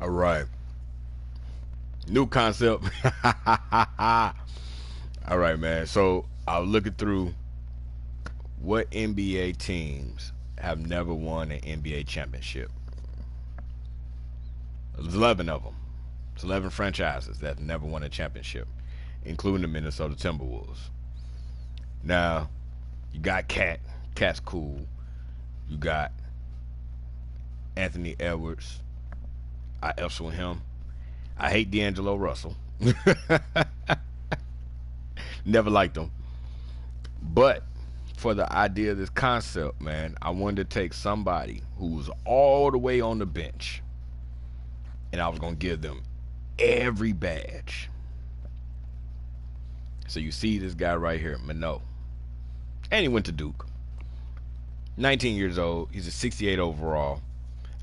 All right. New concept. All right, man. So I was looking through what NBA teams have never won an NBA championship. There's 11 of them. It's 11 franchises that have never won a championship, including the Minnesota Timberwolves. Now, you got Cat. Cat's cool. You got Anthony Edwards. I F's with him. I hate D'Angelo Russell. Never liked him. But for the idea of this concept, man, I wanted to take somebody who was all the way on the bench, and I was going to give them every badge. So you see this guy right here, Minot. And he went to Duke. 19 years old. He's a 68 overall.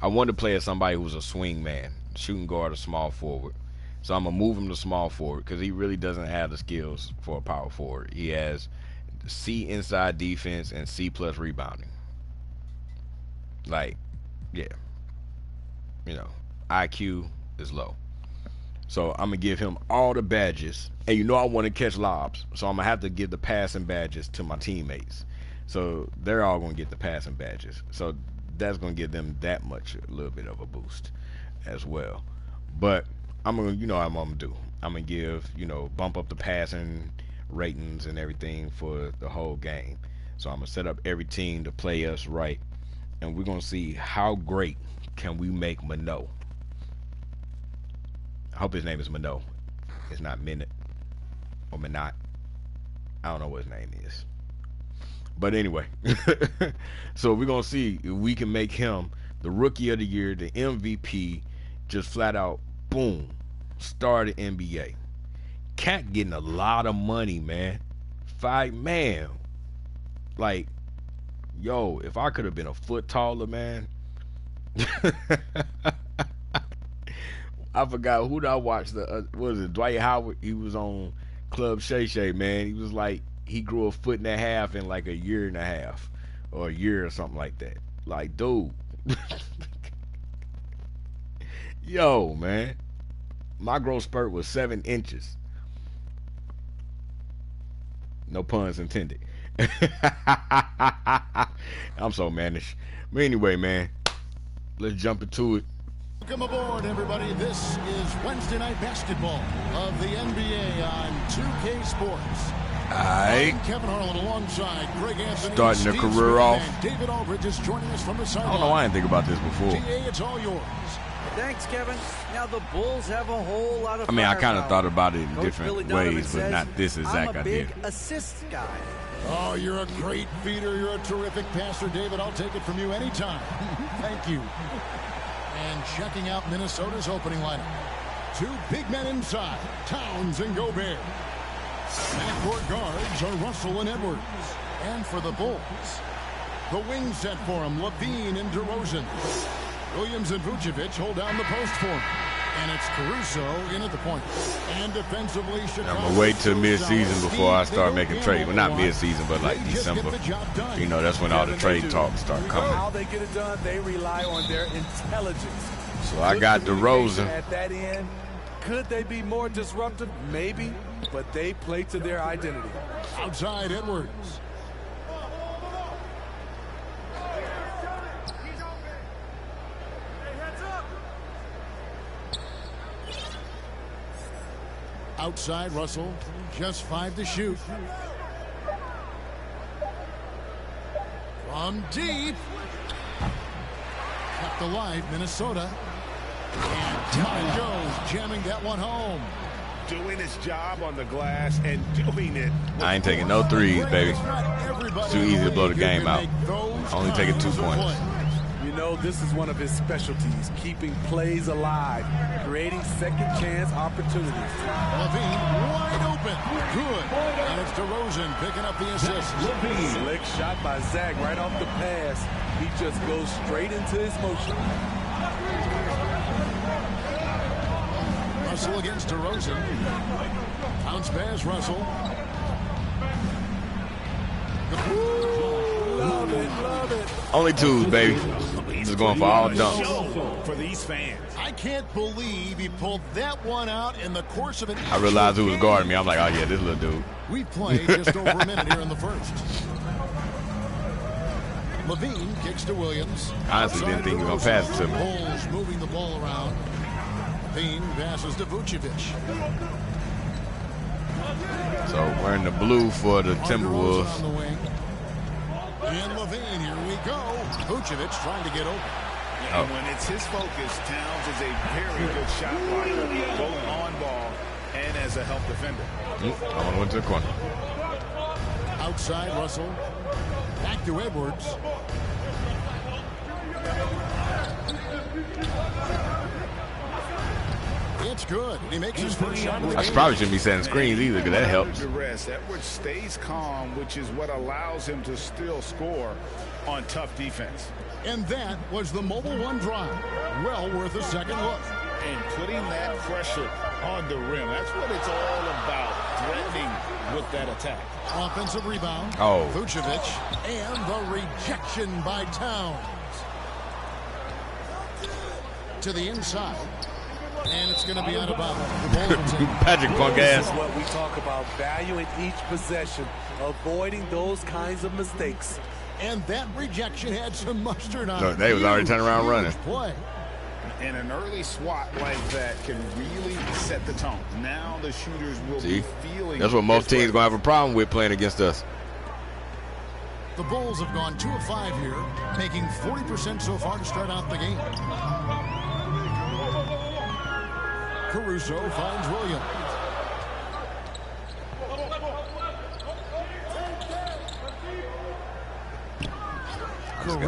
I wanted to play as somebody who was a swing man, shooting guard or small forward. So I'm going to move him to small forward because he really doesn't have the skills for a power forward. He has C inside defense and C plus rebounding. Like, yeah. IQ is low. So I'm going to give him all the badges. And I want to catch lobs. So I'm going to have to give the passing badges to my teammates. So they're all going to get the passing badges. So that's going to give them that much, a little bit of a boost as well. But I'm going to, what I'm going to do. I'm going to give, bump up the passing ratings and everything for the whole game. So I'm going to set up every team to play us right. And we're going to see how great can we make Minot. I hope his name is Minot. It's not Minute or Minot. I don't know what his name is. But anyway, so we're going to see if we can make him the Rookie of the Year, the MVP, just flat out, boom, star of the NBA. Cat getting a lot of money, man. Man. Like, yo, if I could have been a foot taller, man. I forgot who did I watch. What was it, Dwight Howard? He was on Club Shay Shay, man. He was like, he grew a foot and a half in like a year and a half or a year or something like that. Like, dude. Yo, man. My growth spurt was 7 inches. No puns intended. I'm so mannish. But anyway, man, let's jump into it. Welcome aboard, everybody. This is Wednesday Night Basketball of the NBA on 2K Sports. Alright. I'm Kevin Harlan alongside Greg Anthony. Starting the career off. David Aldridge is joining us from the sideline. I don't know why I didn't think about this before. GA, it's all yours. Thanks, Kevin. Now the Bulls have a whole lot of. I mean, I kind of firepower. thought about it in Coach different Billy Donovan ways, but says, not this exact I'm a idea. big assist guy. Oh, you're a great feeder. You're a terrific passer, David. I'll take it from you anytime. Thank you. And checking out Minnesota's opening lineup. 2 big men inside, Towns and Gobert. Backcourt guards are Russell and Edwards. And for the Bulls, the wing set for him, Levine and DeRozan. Williams and Vucevic hold down the post for him. And it's Caruso in at the point. And defensively, Chicago. I'm going to wait till mid-season before I start making trades. Well, not mid-season, but like December. That's when all the trade talks start coming. How they get it done, they rely on their intelligence. So I got DeRozan. At that end, could they be more disruptive? Maybe, but they play to their identity. Outside Edwards. Outside Russell, just 5 to shoot. From deep. Kept alive, Minnesota. And down it goes, jamming that one home. Doing his job on the glass and doing it. I ain't taking no threes, baby. It's too easy to blow the game out. Only taking 2 points. You know, this is one of his specialties, keeping plays alive, creating second chance opportunities. Levine wide open. Good. And it's DeRozan picking up the assist. Slick shot by Zach right off the pass. He just goes straight into his motion. Russell against DeRozan. Bounce pass, Russell. Love it, love it. Only 2s, baby. just going for all dunks. Show for these fans. I can't believe he pulled that one out in the course of an. I realized who was guarding me. I'm like, oh yeah, this little dude. We've played just over a minute here in the first. Levine kicks to Williams. Honestly, didn't think he was going to pass it to me. Bulls moving the ball around. Levine passes to Vucevic. So we're in the blue for the Timberwolves. On the wing. And Levine, here we go. Vucevic trying to get open. And when it's his focus, Towns is a very good shot blocker, both on ball and as a help defender. I want to went to the corner. Outside, Russell. Back to Edwards. It's good. He makes his first shot of the game. Probably shouldn't be setting screens either, because that helps. Edwards stays calm, which is what allows him to still score on tough defense. And that was the Mobile One drive. Well worth a second look. And putting that pressure on the rim. That's what it's all about, threatening with that attack. Offensive rebound. Oh. Vucevic. And the rejection by Towns. To the inside. And it's going to be out of bounds. Patrick punk ass. This is what we talk about, valuing each possession, avoiding those kinds of mistakes. And that rejection had some mustard on So it. they was already turning around running. Play. And an early swat like that can really set the tone. Now the shooters will be feeling. That's what most teams going to have a problem with playing against us. The Bulls have gone 2 of 5 here, making 40% so far to start out the game. Caruso finds Williams.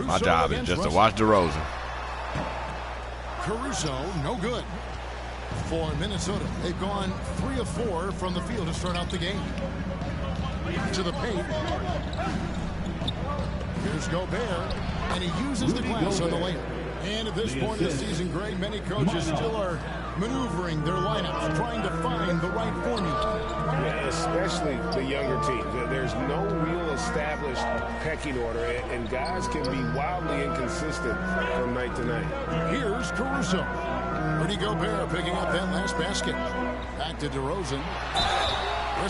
My job is just to watch DeRozan. Caruso, no good. For Minnesota, they've gone 3 of 4 from the field to start out the game. To the paint. Here's Gobert, and he uses the glass on the layup. And at this point in the season, Greg, many coaches still are maneuvering their lineups, trying to find the right formula. Yeah, especially the younger teams. There's no real established pecking order, and guys can be wildly inconsistent from night to night. Here's Caruso. Rudy Gobert picking up that last basket. Back to DeRozan.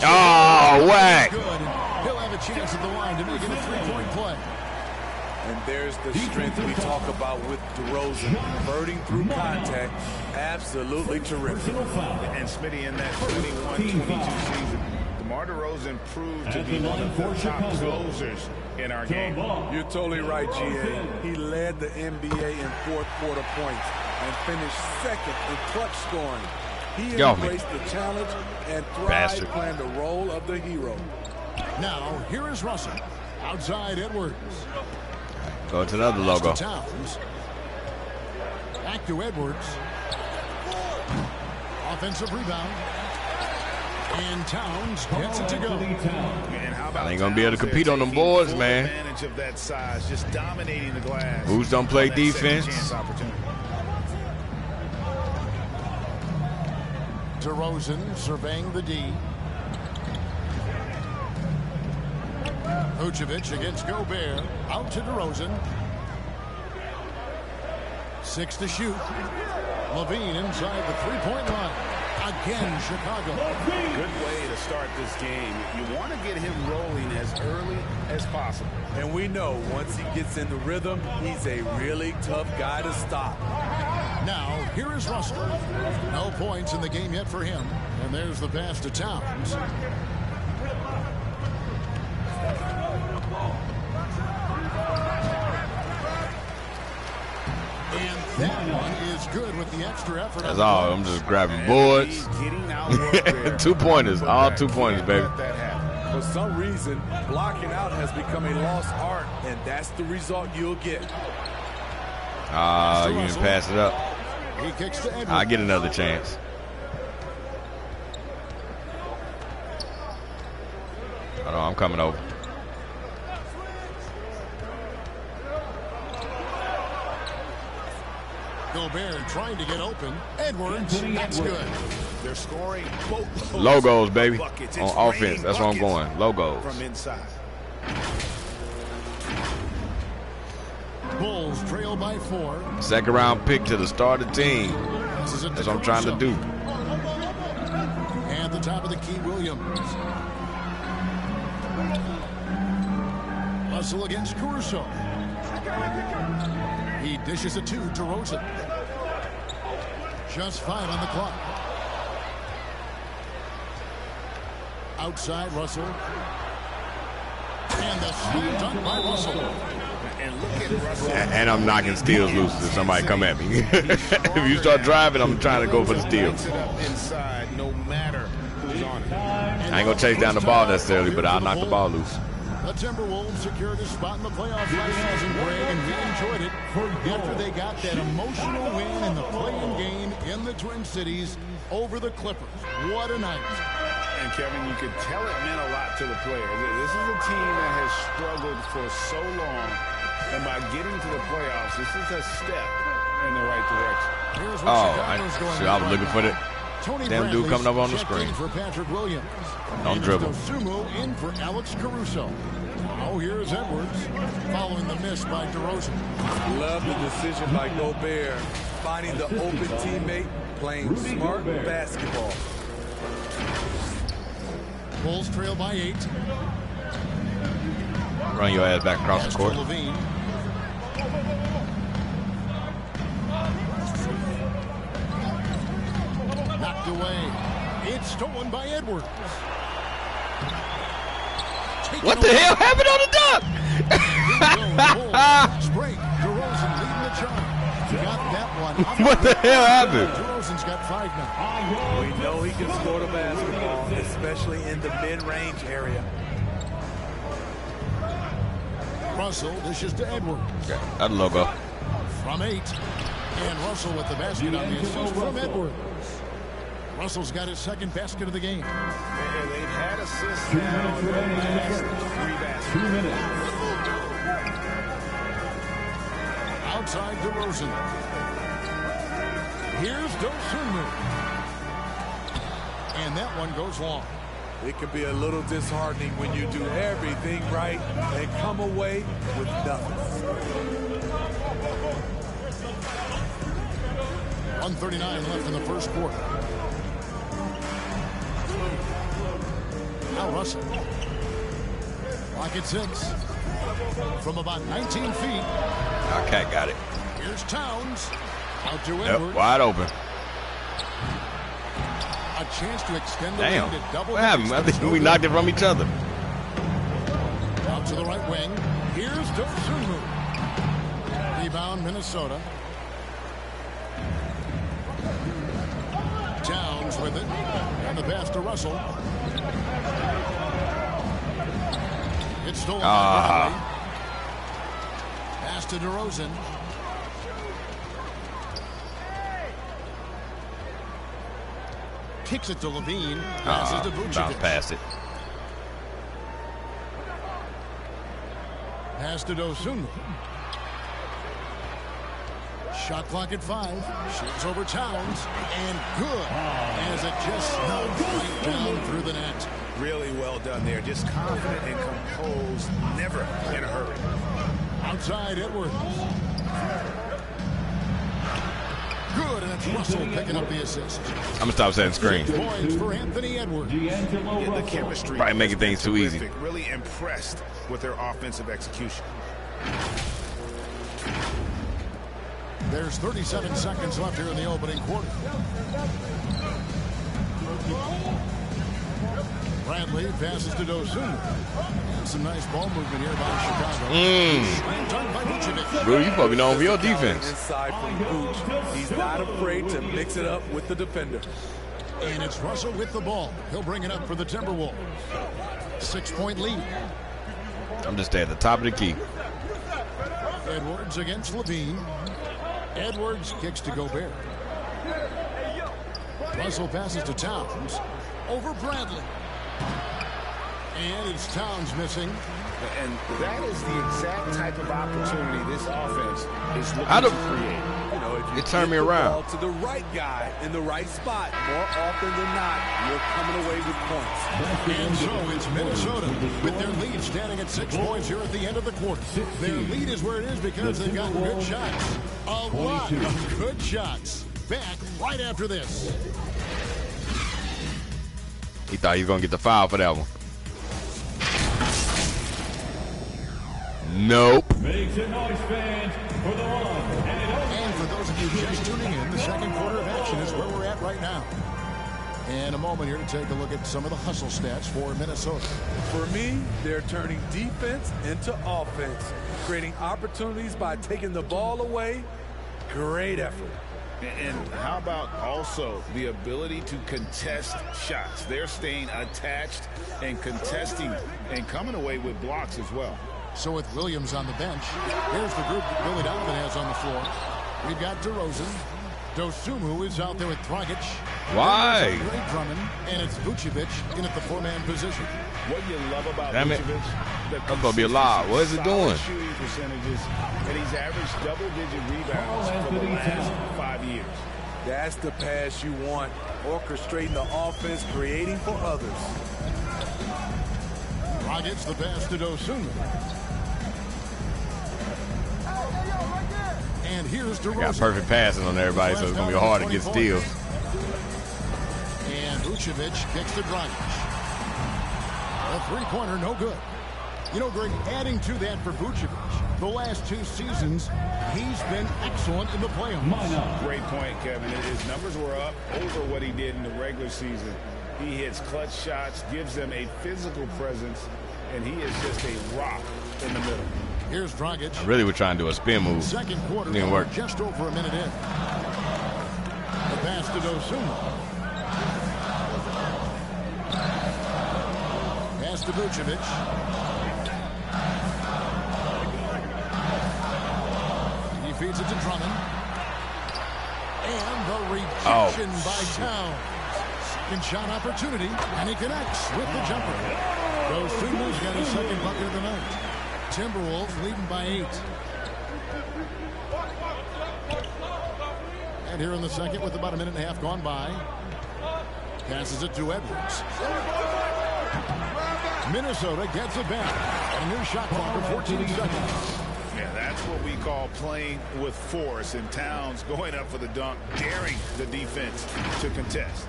Oh, whack. Good. He'll have a chance at the line to make it a 3-point play. And there's the strength we talk about with DeRozan, converting through contact. Absolutely terrific. And Smitty, in that 21-22 season, DeMar DeRozan proved to be one of the top closers in our game. You're totally right, GA. He led the NBA in fourth quarter points and finished second in clutch scoring. He embraced the challenge and thrived playing the role of the hero. Now, here is Russell. Outside Edwards. Go to the other logo. Towns. Back to Edwards. Offensive rebound. And Towns gets it to go. I ain't gonna be able to compete on them boards, man. Advantage of that size, just dominating the glass. Who's don't play defense? DeRozan surveying the D. Vucevic against Gobert. Out to DeRozan. 6 to shoot. Levine inside the 3-point line. Again, Chicago. Good way to start this game. You want to get him rolling as early as possible. And we know once he gets in the rhythm, he's a really tough guy to stop. Now, here is Russell. No points in the game yet for him. And there's the pass to Towns. And that one is good with the extra effort. That's all. I'm just grabbing boards. 2 pointers. All 2 pointers, baby. For some reason, blocking out has become a lost art, and that's the result you'll get. You didn't pass it up. He kicks to Edwards. I'll get another chance. Hold on, I'm coming over. Gobert trying to get open. Edwards, that's good. They're scoring both logos, baby, buckets. on offense. That's where I'm going. Logos. From inside. Bulls trail by 4. Second round pick to the starter team. That's what I'm trying to do. At the top of the key, Williams. Russell against Caruso. He dishes it to DeRozan. Just 5 on the clock. Outside Russell. And the slam dunk by Russell. And look at Russell. And I'm knocking steals loose if somebody come at me. If you start driving, I'm trying to go for the steal. Inside, no matter who's on it. I ain't gonna chase down the ball necessarily, but I'll knock the ball loose. The Timberwolves secured a spot in the playoffs last season, Greg, and we enjoyed it after they got that emotional win in the play-in game in the Twin Cities over the Clippers. What a night. And, Kevin, you could tell it meant a lot to the players. This is a team that has struggled for so long, and by getting to the playoffs, this is a step in the right direction. Oh, I was looking for that. Damn dude coming up on the screen. For Patrick Williams. Don't dribble. Sumo in for Alex Caruso. Now here's Edwards following the miss by DeRozan. Love the decision by Gobert, finding the open teammate, playing smart basketball. Bulls trail by 8. Run your ass back across the court. Levine. Knocked away. It's stolen by Edwards. What the hell happened on the dunk? Break. DeRozan leading the charge. Got that one. What the hell happened? DeRozan's got 5 now. We know he can score the basketball, especially in the mid-range area. Russell dishes to Edwards. Okay, that logo. From 8. And Russell with the basket on the assist from Edwards. Russell's got his second basket of the game. And they've had assists now in the last 3 baskets. 2 minutes. Outside DeRozan. Here's Dosunmu. And that one goes long. It can be a little disheartening when you do everything right and come away with nothing. 1:39 left in the first quarter. Now Russell. Clock at 6. From about 19 feet. Okay, got it. Here's Towns. Out to Edwards. Yep, wide open. A chance to extend the Damn. lead to double. What happened? I think we knocked it from each other. Out to the right wing. Here's Dosunmu. Rebound Minnesota. Towns with it. And the pass to Russell. It's stolen by Bradley. Pass to DeRozan. Kicks it to Levine. Passes to Bounce Vucevic. past it. Pass to Dosunmu. Shot clock at 5. Shoots over Towns. And good. As it just snugs right down through the net. Really well done there. Just confident and composed. Never in a hurry. Outside Edwards. Good, and it's Russell picking up the assist. I'm gonna stop setting screen. Points for Anthony Edwards. The chemistry. Probably making things too easy. Really impressed with their offensive execution. There's 37 seconds left here in the opening quarter. Bradley passes to Dosunmu. Some nice ball movement here by Chicago. Done by Vucevic. Bro, you probably known for your defense. Inside from Vooch. He's not afraid to mix it up with the defender. And it's Russell with the ball. He'll bring it up for the Timberwolves. 6-point lead. I'm just at the top of the key. Edwards against Levine. Edwards kicks to Gobert. Russell passes to Towns. Over Bradley. And it's Towns missing. And that is the exact type of opportunity this offense is looking to create. You know, if you it turned me get the around. ball to the right guy in the right spot, more often than not, you're coming away with points. And so it's Minnesota with their lead standing at 6 points here at the end of the quarter. Their lead is where it is because they've gotten good shots. A lot of good shots. Back right after this. He thought he was going to get the foul for that one. Nope. Make some noise, fans, for the one. And for those of you just tuning in, the second quarter of action is where we're at right now. And a moment here to take a look at some of the hustle stats for Minnesota. For me, they're turning defense into offense, creating opportunities by taking the ball away. Great effort. And how about also the ability to contest shots? They're staying attached and contesting and coming away with blocks as well. So with Williams on the bench, here's the group that Billy Donovan has on the floor. We've got DeRozan. Dosumu is out there with Dragic. Why? Great Drummond, and it's Vucevic in at the 4-man position. What you love about Damn it. Vucevic, That's going to be a lot. What is it doing? Shooting percentages, and he's averaged double-digit rebounds for the last 5 years. That's the pass you want, orchestrating the offense, creating for others. Dragic the pass to Dosumu. And here's DeRozan. Got perfect passing on everybody, so it's going to be hard to get steals. And Vucevic kicks to Dragic. A three-pointer, no good. You know, Greg, adding to that for Vucevic, the last 2 seasons, he's been excellent in the playoffs. Great point, Kevin. His numbers were up over what he did in the regular season. He hits clutch shots, gives them a physical presence, and he is just a rock in the middle. Here's Dragic. I really was trying to do a spin move. Second quarter, Didn't work. just over a minute in. The pass to Dosumu. Pass to Vucevic. He feeds it to Drummond. And the rejection by Towns. Second shot opportunity, and he connects with the jumper. Dosumu's got his second bucket of the night. Timberwolves leading by 8. And here in the second with about a minute and a half gone by. Passes it to Edwards. Minnesota gets it back. And a new shot clock of 14 seconds. Yeah, that's what we call playing with force. And Towns going up for the dunk, daring the defense to contest.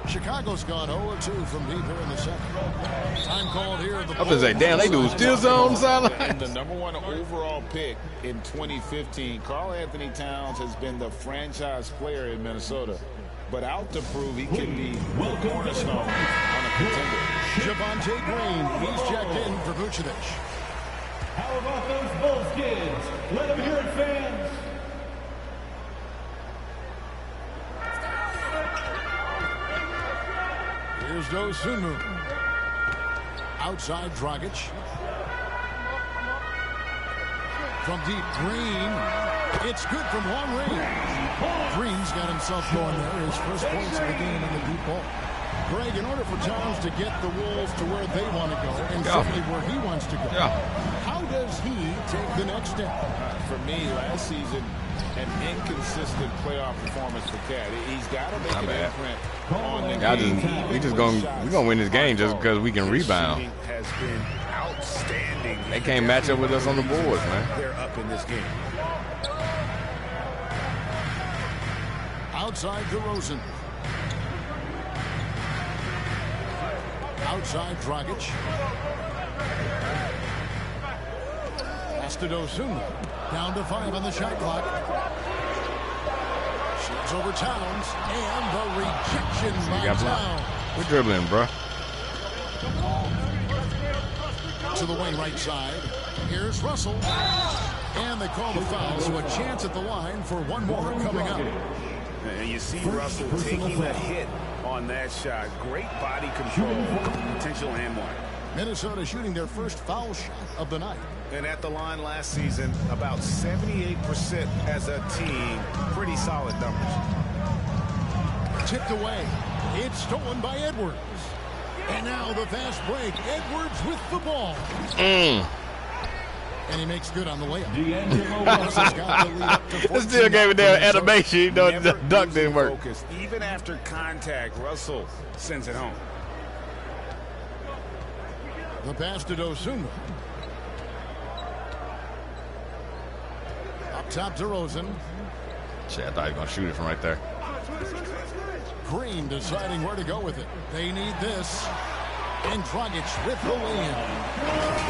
Chicago's gone 0-2 from deep here in the second. Time called here. I was like, damn, they do still zone sideline. And the #1 overall pick in 2015, Karl Anthony Towns has been the franchise player in Minnesota, but out to prove he can be a cornerstone on a contender. Javonte Green, he's checked in for Vucevic. How about those Bulls kids? Let them hear it, fans. Here's Dosumu. Outside Dragic. From deep, Green. It's good from long range. Green's got himself going there. His first points of the game in the deep ball. Greg, in order for Towns to get the Wolves to where they want to go, and certainly where he wants to go, how does he take the next step? For me, last season, an inconsistent playoff performance for Cat. He's got to make an imprint on the game. We're gonna win this game just because we can rebound. Has been outstanding. They can't match up with us on the boards, man. They're up in this game. Outside DeRozan. Outside Dragic. Pass to Dosumu. Down to 5 on the shot clock. Shoots over Towns. And the rejection by Towns. We're dribbling, bro. To the wing right side. Here's Russell. And they call the foul. So a chance at the line for one more coming up. And you see Russell taking the hit on that shot. Great body control, potential and one. Minnesota shooting their first foul shot of the night. And at the line last season, about 78% as a team. Pretty solid numbers. Tipped away. It's stolen by Edwards. And now the fast break. Edwards with the ball. And he makes good on the layup. It still gave a damn animation. You know, the dunk didn't work. Focus. Even after contact, Russell sends it home. The pass to Dosunmu. Up top to Rosen. Shit, I thought he was going to shoot it from right there. Green deciding where to go with it. They need this. And Dragic with the win.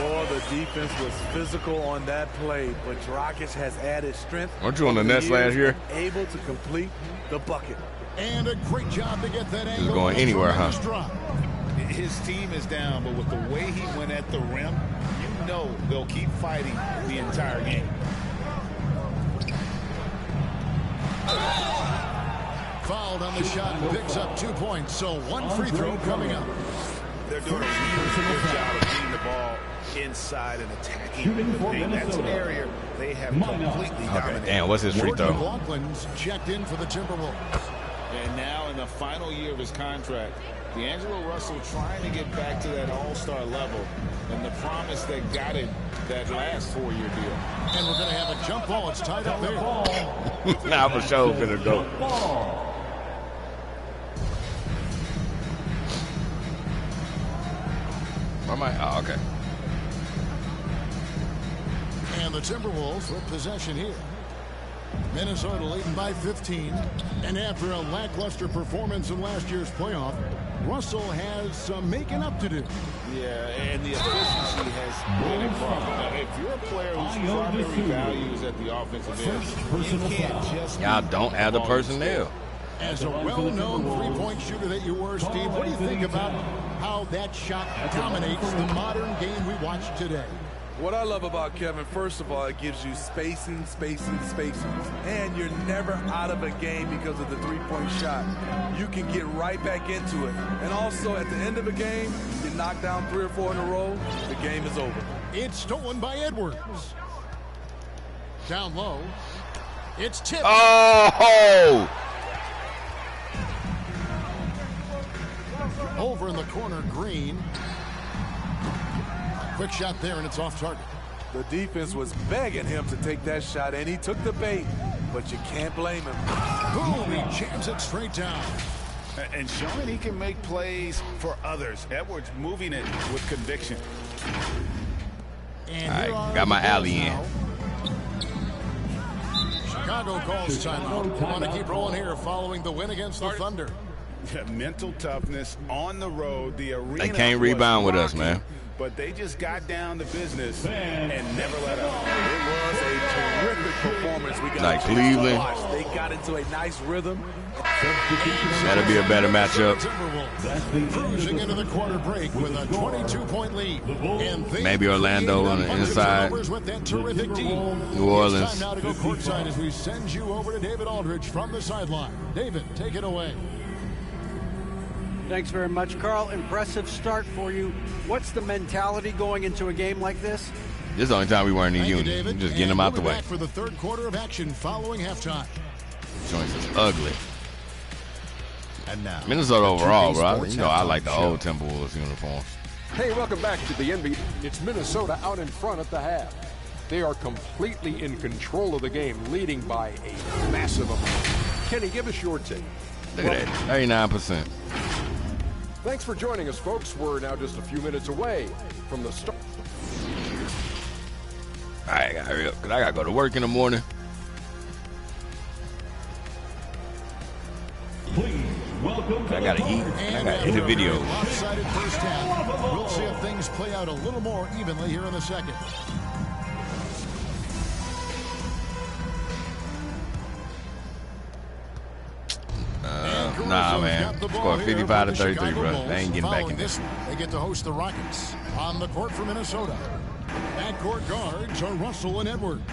Boy, the defense was physical on that play, but Dragic has added strength. Weren't you on the Nets last year? Able to complete the bucket. And a great job to get that angle. Just going anywhere, huh? His team is down, but with the way he went at the rim, you know they'll keep fighting the entire game. Fouled on the shot and picks up 2 points. So one free throw coming up. They're doing a really good job of getting the ball inside and attacking the paint. That's an area they have completely dominated. Damn, what's his free throw? McLaughlin's checked in for the Timberwolves. And now in the final year of his contract, D'Angelo Russell trying to get back to that all-star level and the promise that got him that last 4-year deal. And we're going to have a jump ball. It's tied up there. Nah, for sure finna go. Where am I? Oh, okay. And the Timberwolves with possession here. Minnesota leading by 15. And after a lackluster performance in last year's playoff, Russell has some making up to do. Yeah, and the efficiency has been a problem. If you're a player whose primary value is at the offensive end, you can't just... Y'all don't have the personnel. As a well-known three-point shooter that you were, Steve, what do you think about how that shot dominates the modern game we watch today? What I love about Kevin, first of all, it gives you spacing. And you're never out of a game because of the three-point shot. You can get right back into it. And also, at the end of a game, you knock down 3 or 4 in a row, the game is over. It's stolen by Edwards. Down low. It's tipped. Oh! Over in the corner, Green. Quick shot there, and it's off target. The defense was begging him to take that shot, and he took the bait, but you can't blame him. Boom, he jams it straight down. And showing he can make plays for others. Edwards moving it with conviction. And all right, got my alley in. Chicago calls timeout. Want to keep rolling here following the win against the Thunder. Mental toughness on the road. The arena they can't rebound with us, man. But they just got down to business and never let up. It was a terrific performance. We got like Cleveland. They got into a nice rhythm. That'll be a better matchup. Cruising into the quarter break with a 22-point lead. And maybe Orlando on the inside. With that terrific team. New Orleans. It's time now to go courtside as we send you over to David Aldridge from the sideline. David, take it away. Thanks very much, Carl. Impressive start for you. What's the mentality going into a game like this? This is the only time we weren't in unit. Just getting them out the way. Back for the third quarter of action following halftime. Joints is ugly. And now, Minnesota overall, bro. You know I like the old Timberwolves uniforms. Hey, welcome back to the NBA. It's Minnesota out in front at the half. They are completely in control of the game, leading by a massive amount. Kenny, give us your take. Look at that, 39%. Thanks for joining us, folks. We're now just a few minutes away from the start. All right, I gotta hurry up because I gotta go to work in the morning. Please welcome. I gotta eat. I gotta hit the video. Lopsided first half. We'll see if things play out a little more evenly here in the second. Nah, man. Score 55 to 33, bro. They ain't getting back in this. They get to host the Rockets on the court for Minnesota. Backcourt guards are Russell and Edwards.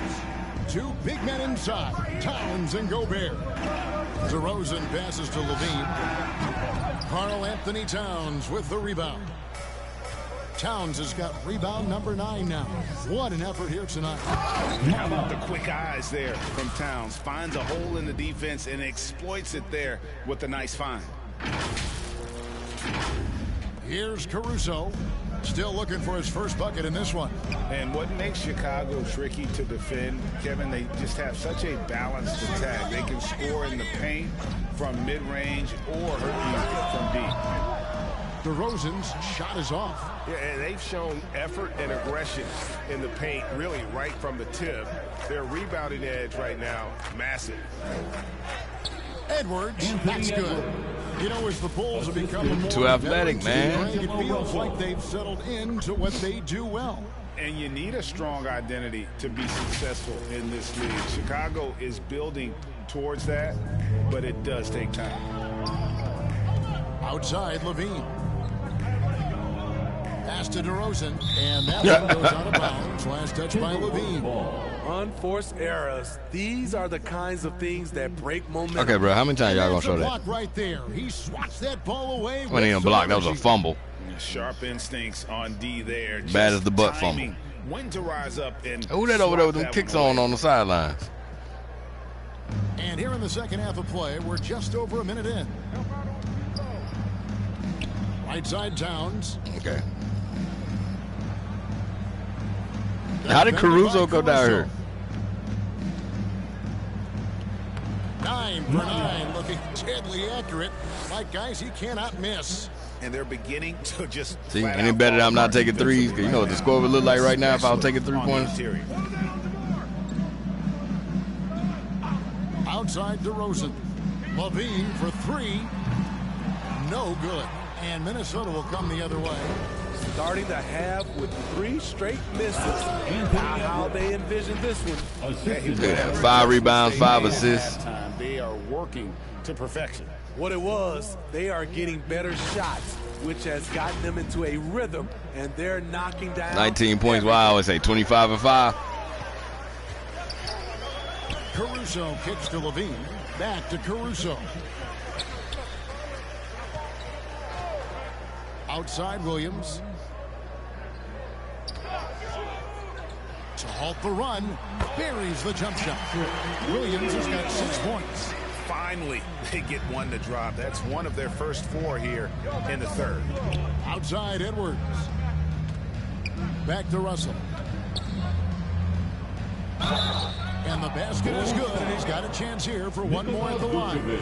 2 big men inside, Towns and Gobert. DeRozan passes to Levine. Karl Anthony Towns with the rebound. Towns has got rebound number 9 now. What an effort here tonight. How about the quick eyes there from Towns? Finds a hole in the defense and exploits it there with a nice find. Here's Caruso. Still looking for his first bucket in this one. And what makes Chicago tricky to defend, Kevin, they just have such a balanced attack. They can score in the paint from mid-range or hurt you from deep. DeRozan's shot is off. Yeah, and they've shown effort and aggression in the paint, really right from the tip. Their rebounding edge right now, massive. Edwards, that's good. You know, as the Bulls have become a more too athletic, man. It feels like they've settled into what they do well. And you need a strong identity to be successful in this league. Chicago is building towards that, but it does take time. Outside, Levine. Pass to DeRozan, and that one goes out of bounds. Last touch by Levine. Unforced errors. These are the kinds of things that break momentum. Okay, bro, how many times y'all gonna show that? Block right there. He swats that ball away. When he didn't block, that was a fumble. Sharp instincts on D there. Bad as the butt fumble. When to rise up and who that over there with them kicks on the sidelines? And here in the second half of play, we're just over a minute in. Right side Towns. Okay. How did Caruso go down here? 9 for 9, looking deadly accurate. Like guys, he cannot miss. And they're beginning to just see any better that I'm not taking threes. Cause you know what the score would look like right now if I was taking 3 points. Outside DeRozan. Levine for 3. No good. And Minnesota will come the other way. Starting the half with 3 straight misses. How they envision this one. Yeah, 5 rebounds, 5 assists. They are working to perfection. What it was, they are getting better shots, which has gotten them into a rhythm, and they're knocking down 19 points. Well, I always say 25 and 5. Caruso kicks to Levine. Back to Caruso. Outside Williams. To halt the run, buries the jump shot. Williams has got 6 points. Finally, they get one to drop. That's one of their first 4 here in the third. Outside Edwards. Back to Russell. And the basket is good, and he's got a chance here for one more at the line.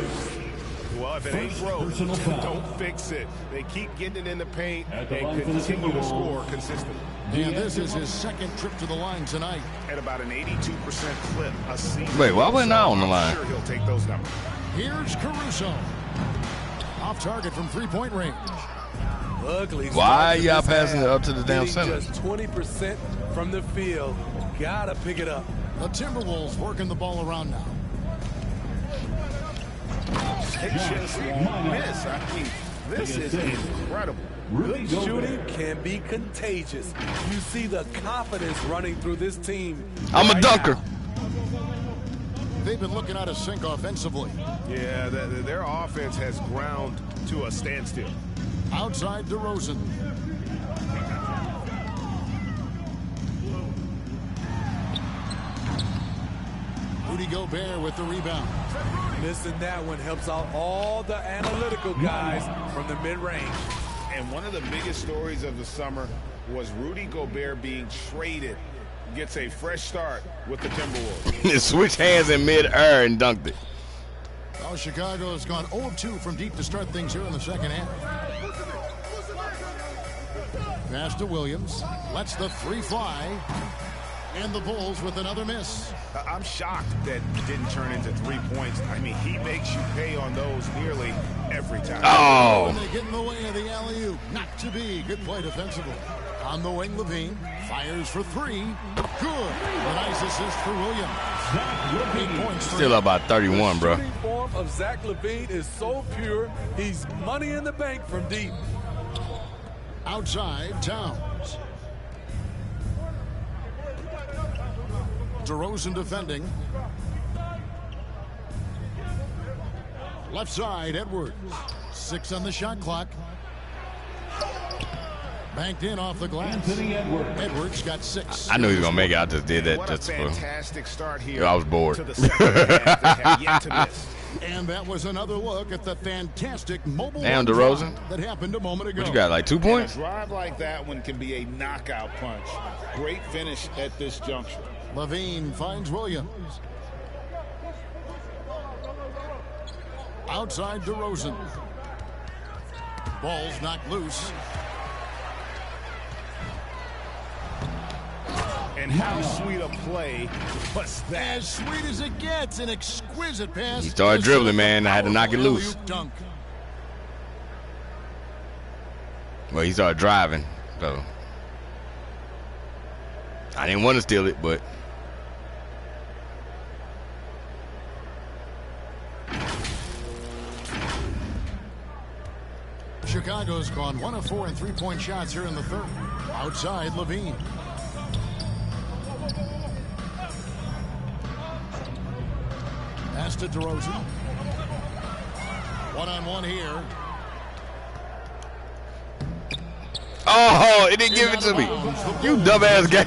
Well, if it ain't broke, don't fix it. They keep getting it in the paint and continue to score consistently. And this is his second trip to the line tonight. At about an 82% clip a season. Wait, why wasn't I on the line? I'm sure he'll take those numbers. Here's Caruso. Off target from 3-point range. Ugly. Why y'all passing it up to the damn center? Just 20% from the field. Gotta pick it up. The Timberwolves working the ball around now. They just miss. I mean, this is incredible. Good shooting can be contagious. You see the confidence running through this team. I'm a dunker. They've been looking out of sync offensively. Yeah, their offense has ground to a standstill. Outside DeRozan. Rudy Gobert with the rebound. Missing that one helps out all the analytical guys from the mid-range. And one of the biggest stories of the summer was Rudy Gobert being traded. Gets a fresh start with the Timberwolves. Switch hands in mid-air and dunked it. Well, Chicago has gone 0-2 from deep to start things here in the second half. Pass to Williams. Lets the 3 fly. And the Bulls with another miss. I'm shocked that it didn't turn into 3 points. I mean, he makes you pay on those nearly every time. Oh! And they get in the way of the alley-oop. Not to be. Good play defensively. On the wing, Levine fires for 3. Good. A nice assist for Williams. 8 points. Still up by 31, bro. The shooting form of Zach LaVine is so pure. He's money in the bank from deep. Outside, Towns. DeRozan defending. Left side, Edwards. 6 on the shot clock. Banked in off the glass. Edwards got 6. I knew he was going to make it. I just did that what just a for... fantastic start here. I was bored. To the second half. They have yet to miss. And that was another look at the fantastic mobile Damn, DeRozan. that happened a moment ago. What you got, like 2 points? A drive like that one can be a knockout punch. Great finish at this juncture. Levine finds Williams. Outside DeRozan. Ball's knocked loose. And how sweet a play was that? As sweet as it gets, an exquisite pass. He started dribbling, man. I had to knock it loose. Dunk. Well, he started driving, so I didn't want to steal it, but Chicago's gone 1 of 4 in three-point shots here in the third. Outside Levine. Pass to DeRozan. One-on-one here. oh, it didn't give it to me. You dumbass game.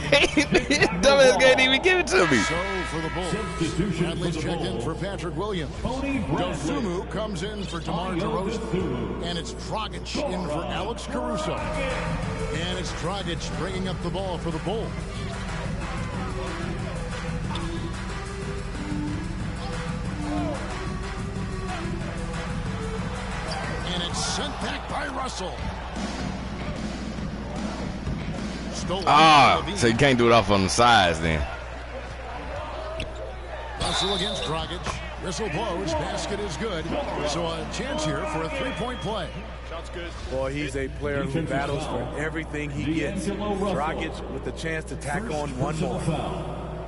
Dumbass game didn't even give it to me. So for the Bulls, Bradley's checked in for Patrick Williams. Dosunmu comes in for DeMar DeRozan. And it's Dragic in for Alex Caruso. And it's Dragic bringing up the ball for the Bulls. And it's sent back by Russell. So you can't do it off on the sides then. Russell against Dragic. Whistle blows. Basket is good. So a chance here for a three-point play. Shot's good. Boy, he's a player who battles for everything he gets. Dragic with the chance to tack on one more.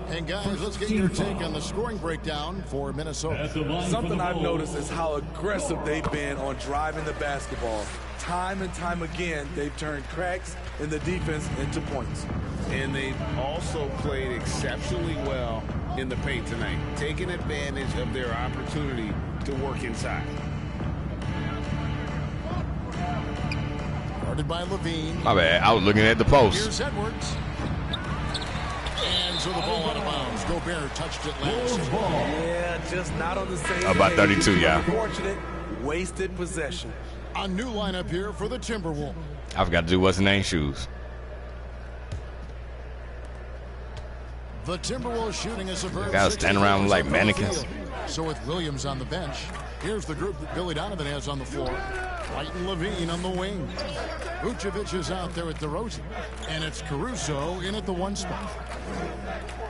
And guys, let's get your take on the scoring breakdown for Minnesota. Something I've noticed is how aggressive they've been on driving the basketball. Time and time again, they've turned cracks in the defense into points. And they've also played exceptionally well in the paint tonight, taking advantage of their opportunity to work inside. Guarded by Levine. My bad. I was looking at the post. Here's Edwards. And so the ball out of bounds. Gobert touched it last. Yeah, just not on the same About page. 32, yeah. Unfortunate, wasted possession. A new lineup here for the Timberwolves. I forgot to do what's the name shoes. The Timberwolves shooting a superb. Guys stand around like mannequins. So with Williams on the bench, here's the group that Billy Donovan has on the floor. White and Levine on the wing. Vucevic is out there at DeRozan. And it's Caruso in at the one spot.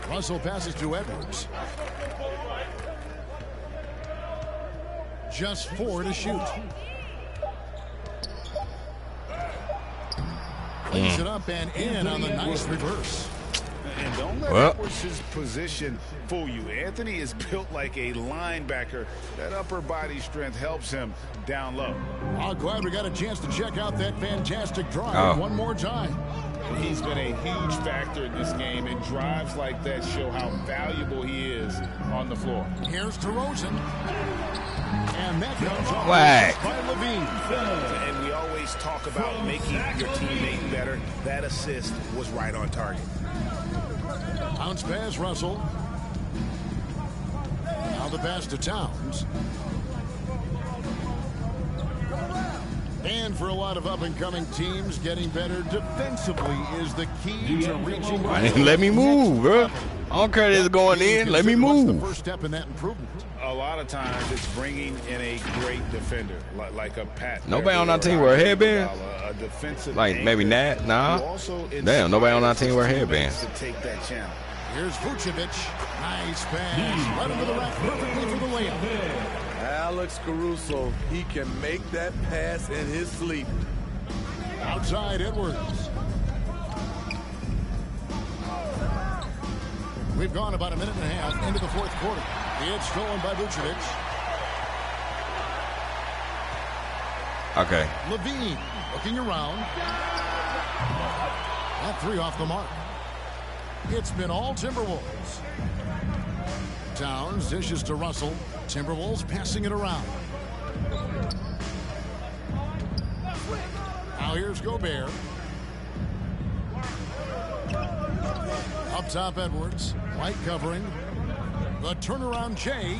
Russell passes to Edwards. Just 4 to shoot. Cleans it up and in on the nice reverse. And don't let Edwards' position fool you. Anthony is built like a linebacker. That upper body strength helps him down low. Oh, glad we got a chance to check out that fantastic drive one more time. He's been a huge factor in this game, and drives like that show how valuable he is on the floor. Here's DeRozan. And that comes off by Levine. And we always talk about making your teammate better. That assist was right on target. Bounce pass, Russell. Now the pass to Towns. And for a lot of up-and-coming teams, getting better defensively is the key to reaching. Let me move, bro. I don't care if it's going in. Let me move. What's the first step in that improvement? A lot of times it's bringing in a great defender, like a Pat. Nobody on our team wear a headband? A defensive like maybe Nat? Nah. Damn, nobody on our team wear headbands. To take that channel. Here's Vucevic. Nice pass. Right into the rack perfectly for the layup. Alex Caruso, he can make that pass in his sleep. Outside Edwards. We've gone about a minute and a half into the fourth quarter. It's stolen by Vucevic. Okay. Levine looking around. That 3 off the mark. It's been all Timberwolves. Towns dishes to Russell. Timberwolves passing it around. Now here's Gobert. Up top Edwards. White covering. The turnaround Jay.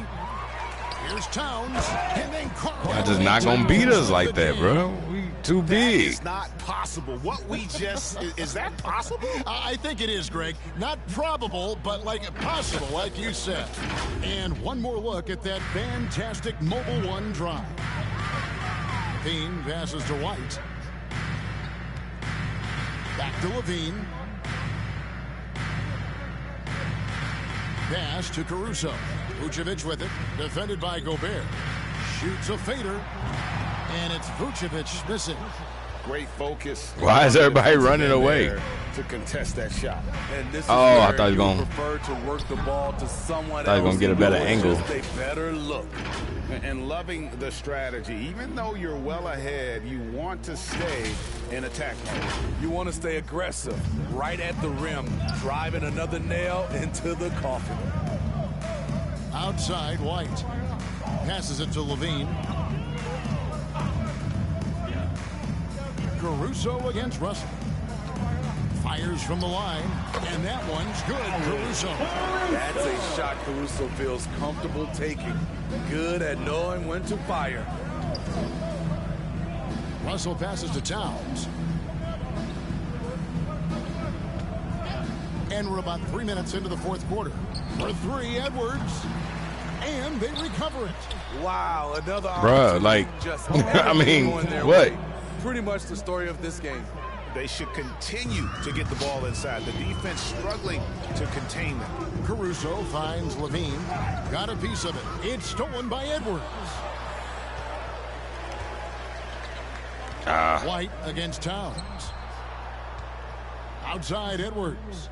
Here's Towns, and then Carl. Y'all just not gonna beat us like that, bro. We too big. It's not possible. What we just is that possible? I think it is, Greg. Not probable, but like possible, like you said. And one more look at that fantastic Mobile One drive. Levine passes to White. Back to Levine. Pass to Caruso. Vucevic with it. Defended by Gobert. Shoots a fader. And it's Vucevic missing. Great focus. Why is everybody running away? To contest that shot. And this is I thought you were was prefer to work the ball to someone thought you was else. gonna get a better who angle. just a better look. And loving the strategy. Even though you're well ahead, you want to stay in attack mode. You want to stay aggressive, right at the rim, driving another nail into the coffin. Outside, White. Passes it to Levine. Caruso against Russell. Fires from the line, and that one's good, Caruso. That's a shot Caruso feels comfortable taking. Good at knowing when to fire. Russell passes to Towns. And we're about 3 minutes into the fourth quarter. For three, Edwards. And they recover it. Wow, another Bruh, like, just I mean, going their what? way. Pretty much the story of this game. They should continue to get the ball inside. The defense struggling to contain them. Caruso finds Levine. Got a piece of it. It's stolen by Edwards. White against Towns. Outside, Edwards.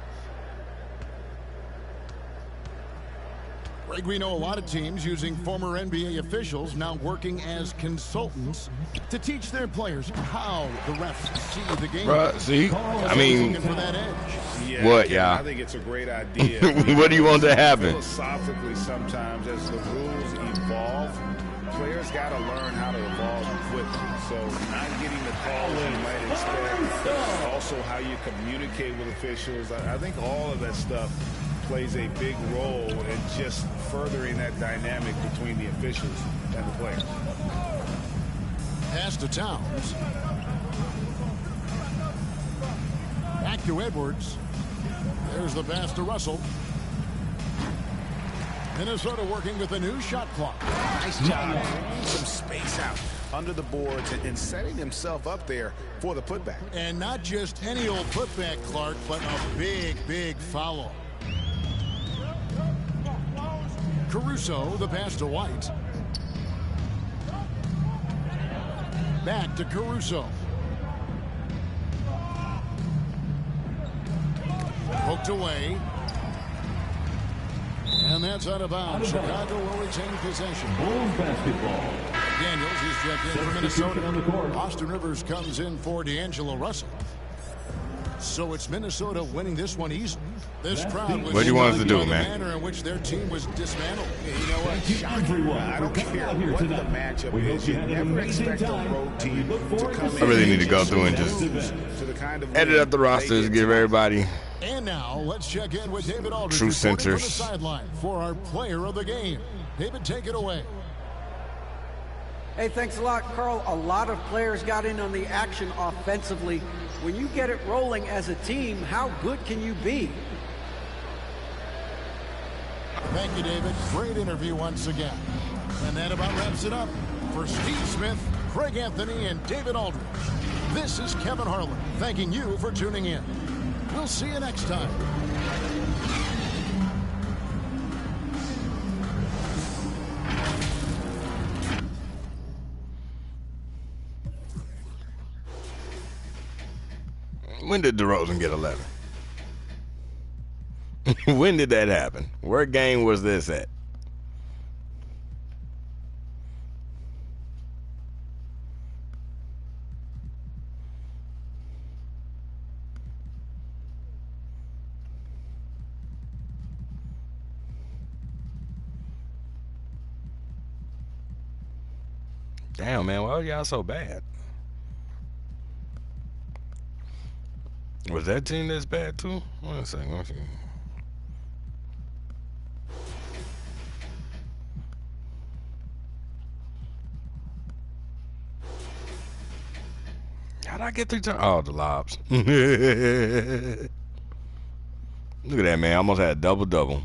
Greg, we know a lot of teams using former NBA officials now working as consultants to teach their players how the refs see the game. Bruh, see? I mean, For that edge. Yeah, what, yeah? I think it's a great idea. What do you want to happen? Philosophically, sometimes as the rules evolve, players got to learn how to evolve quickly. So not getting the calls you might expect, also how you communicate with officials. I think all of that stuff plays a big role in just furthering that dynamic between the officials and the players. Pass to Towns. Back to Edwards. There's the pass to Russell. Minnesota working with a new shot clock. Nice job. Some space out under the boards and setting himself up there for the putback. And not just any old putback, Clark, but a big, big foul. Caruso, the pass to White. Back to Caruso. Poked away. And that's out of bounds. Chicago will retain possession. Bulls basketball. Daniels is checked in for Minnesota. Austin Rivers comes in for D'Angelo Russell. So it's Minnesota winning this one easily. This crowd was What do you want us to do, the man? manner in which their team was dismantled. You know what? Everyone, I don't care what the matchup is. You never expect a road team to come in. I really need to go through and just to the kind of edit up the rosters, give everybody And now let's check in with David Aldridge true reporting from the centers. sideline for our player of the game. David, take it away. Hey, thanks a lot, Carl. A lot of players got in on the action offensively. When you get it rolling as a team, how good can you be? Thank you, David. Great interview once again. And that about wraps it up. For Steve Smith, Craig Anthony, and David Aldridge, this is Kevin Harlan thanking you for tuning in. We'll see you next time. When did DeRozan get 11? When did that happen? Where game was this at? Damn, man, why are y'all so bad? Was that team this bad too? One second. One second. How'd I get 3 turns? Oh, the lobs. Look at that, man. Almost had a double-double.